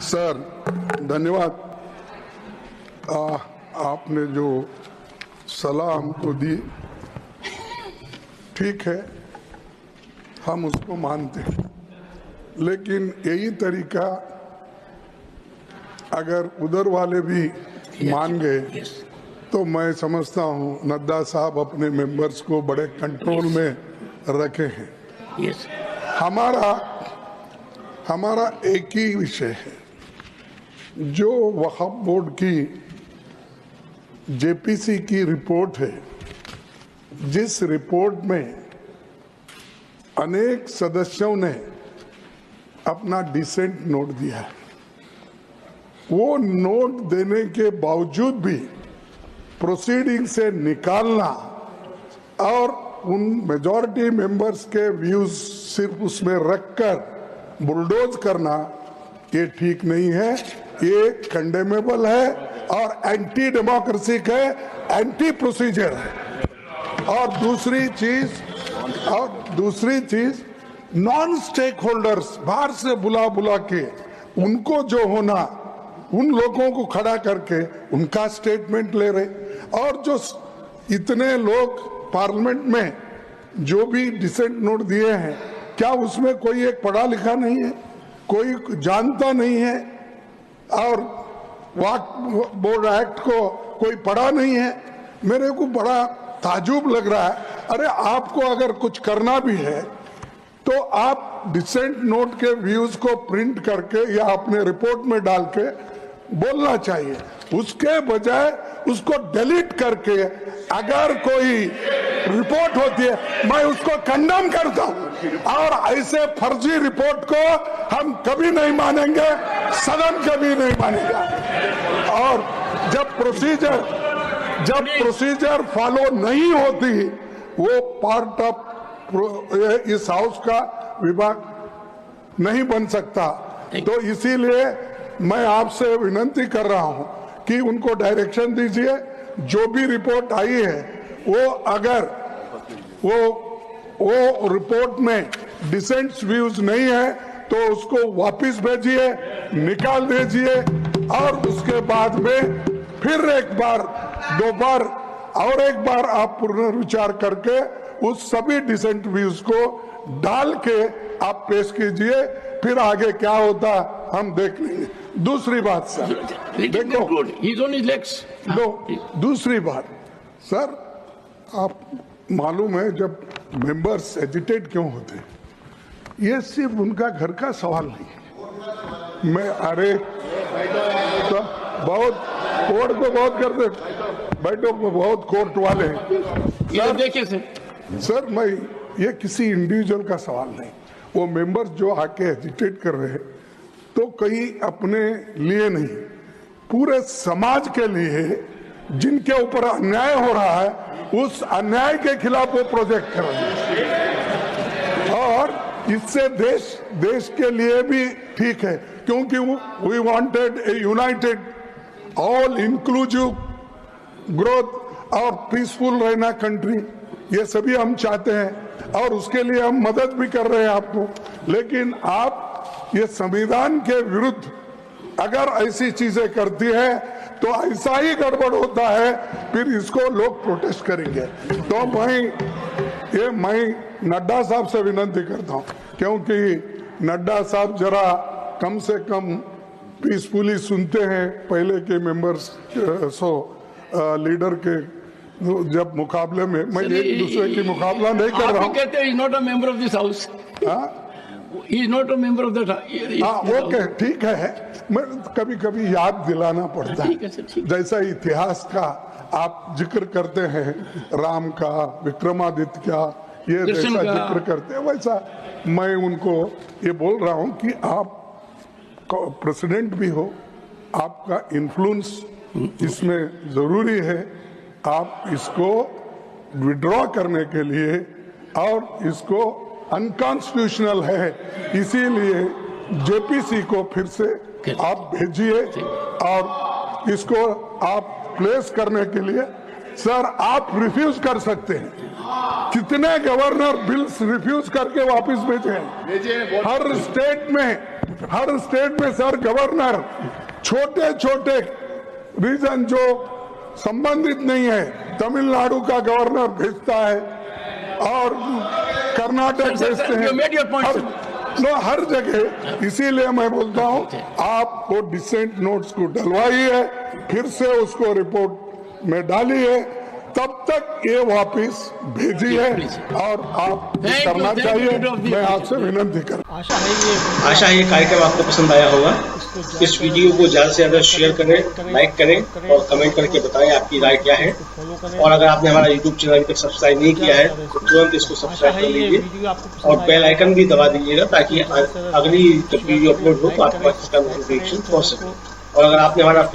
Sir धन्यवाद। आपने जो सलाह हमको दी ठीक है, हम उसको मानते हैं, लेकिन यही तरीका अगर उधर वाले भी मान गए तो मैं समझता हूँ नड्डा साहब अपने मेंबर्स को बड़े कंट्रोल में रखे हैं। हमारा एक ही विषय है, जो वक्फ बोर्ड की जेपीसी की रिपोर्ट है, जिस रिपोर्ट में अनेक सदस्यों ने अपना डिसेंट नोट दिया है, वो नोट देने के बावजूद भी प्रोसीडिंग से निकालना और उन मेजॉरिटी मेंबर्स के व्यूज सिर्फ उसमें रखकर बुलडोज करना, ये ठीक नहीं है, ये कंडेमेबल है और एंटी डेमोक्रेसी है, एंटी प्रोसीजर है। और दूसरी चीज नॉन स्टेक होल्डर्स बाहर से बुला के उनको जो होना, उन लोगों को खड़ा करके उनका स्टेटमेंट ले रहे, और जो इतने लोग पार्लियामेंट में जो भी डिसेंट नोट दिए हैं, क्या उसमें कोई एक पढ़ा लिखा नहीं है, कोई जानता नहीं है, और वक्फ बोर्ड एक्ट को कोई पढ़ा नहीं है? मेरे को बड़ा ताजुब लग रहा है। अरे आपको अगर कुछ करना भी है तो आप डिसेंट नोट के व्यूज को प्रिंट करके या अपने रिपोर्ट में डाल के बोलना चाहिए, उसके बजाय उसको डिलीट करके अगर कोई रिपोर्ट होती है मैं उसको कंडेम करता हूं, और ऐसे फर्जी रिपोर्ट को हम कभी नहीं मानेंगे, सदन कभी नहीं मानेगा। और जब प्रोसीजर फॉलो नहीं होती, वो पार्ट ऑफ इस हाउस का विभाग नहीं बन सकता। तो इसीलिए मैं आपसे विनती कर रहा हूं कि उनको डायरेक्शन दीजिए, जो भी रिपोर्ट आई है वो अगर वो रिपोर्ट में डिसेंट व्यूज नहीं है तो उसको वापस भेजिए, निकाल दीजिए, और उसके बाद में फिर एक बार, दो बार और एक बार आप पुनर्विचार करके उस सभी डिसेंट व्यूज को डाल के आप पेश कीजिए, फिर आगे क्या होता हम देख लेंगे। दूसरी बात सर, देखो दूसरी बात सर, आप मालूम है जब मेंबर्स एजिटेट क्यों होते हैं, ये सिर्फ उनका घर का सवाल नहीं है। मैं अरे तो बहुत कोर्ट को बहुत करते, बैठो बहुत कोर्ट वाले हैं। देखिए सर मैं ये किसी इंडिविजुअल का सवाल नहीं, वो मेंबर्स जो आके एजिटेट कर रहे हैं तो कहीं अपने लिए नहीं, पूरे समाज के लिए, जिनके ऊपर अन्याय हो रहा है उस अन्याय के खिलाफ वो प्रोजेक्ट कर रहे हैं, और इससे देश के लिए भी ठीक है, क्योंकि we wanted a united all inclusive growth और पीसफुल रहना कंट्री, ये सभी हम चाहते हैं और उसके लिए हम मदद भी कर रहे हैं आपको। लेकिन आप ये संविधान के विरुद्ध अगर ऐसी चीजें करती है तो ऐसा ही गड़बड़ होता है, फिर इसको लोग प्रोटेस्ट करेंगे। तो मैं नड्डा साहब से विनती करता हूं, क्योंकि नड्डा साहब जरा कम से कम पीसफुली सुनते हैं पहले के मेंबर्स, लीडर के जब मुकाबले में, मैं एक दूसरे की मुकाबला नहीं कर रहा हूँ। कहते हैं not a member of this house, is not a member of that. Okay ठीक है, मैं कभी कभी याद दिलाना पड़ता है, जैसा इतिहास का आप जिक्र करते हैं, राम का, विक्रमादित्य का, ये जैसा जिक्र करते हैं, वैसा मैं उनको ये बोल रहा हूँ कि आप प्रेसिडेंट भी हो, आपका इन्फ्लुएंस इसमें जरूरी है, आप इसको विड्रॉ करने के लिए, और इसको अनकॉन्स्टिट्यूशनल है, इसीलिए जेपीसी को फिर से आप भेजिए और इसको आप प्लेस करने के लिए सर आप रिफ्यूज कर सकते हैं। कितने गवर्नर बिल्स रिफ्यूज करके वापस भेजे हैं? हर स्टेट में सर गवर्नर छोटे छोटे रीजन जो संबंधित नहीं है, तमिलनाडु का गवर्नर भेजता है और कर्नाटक भेजते हैं, हर जगह। इसीलिए मैं बोलता हूं आप वो डिसेंट नोट्स को डलवाइए, फिर से उसको रिपोर्ट में डालिए, तब तक ये वापस भेजिए और आप करना चाहिए। मैं आपसे विनती कर आशा है ये कार्यक्रम आपको पसंद आया होगा। इस वीडियो को ज्यादा से ज्यादा शेयर करें, लाइक करें और कमेंट करके बताएं आपकी राय क्या है। और अगर आपने हमारा यूट्यूब चैनल अभी तक सब्सक्राइब नहीं किया है तो तुरंत इसको सब्सक्राइब कर लीजिए और बेल आइकन भी दबा दीजिएगा ताकि अगली जब वीडियो अपलोड हो तो आपके पास इसका नोटिफिकेशन पहुंच सके। और अगर आपने हमारा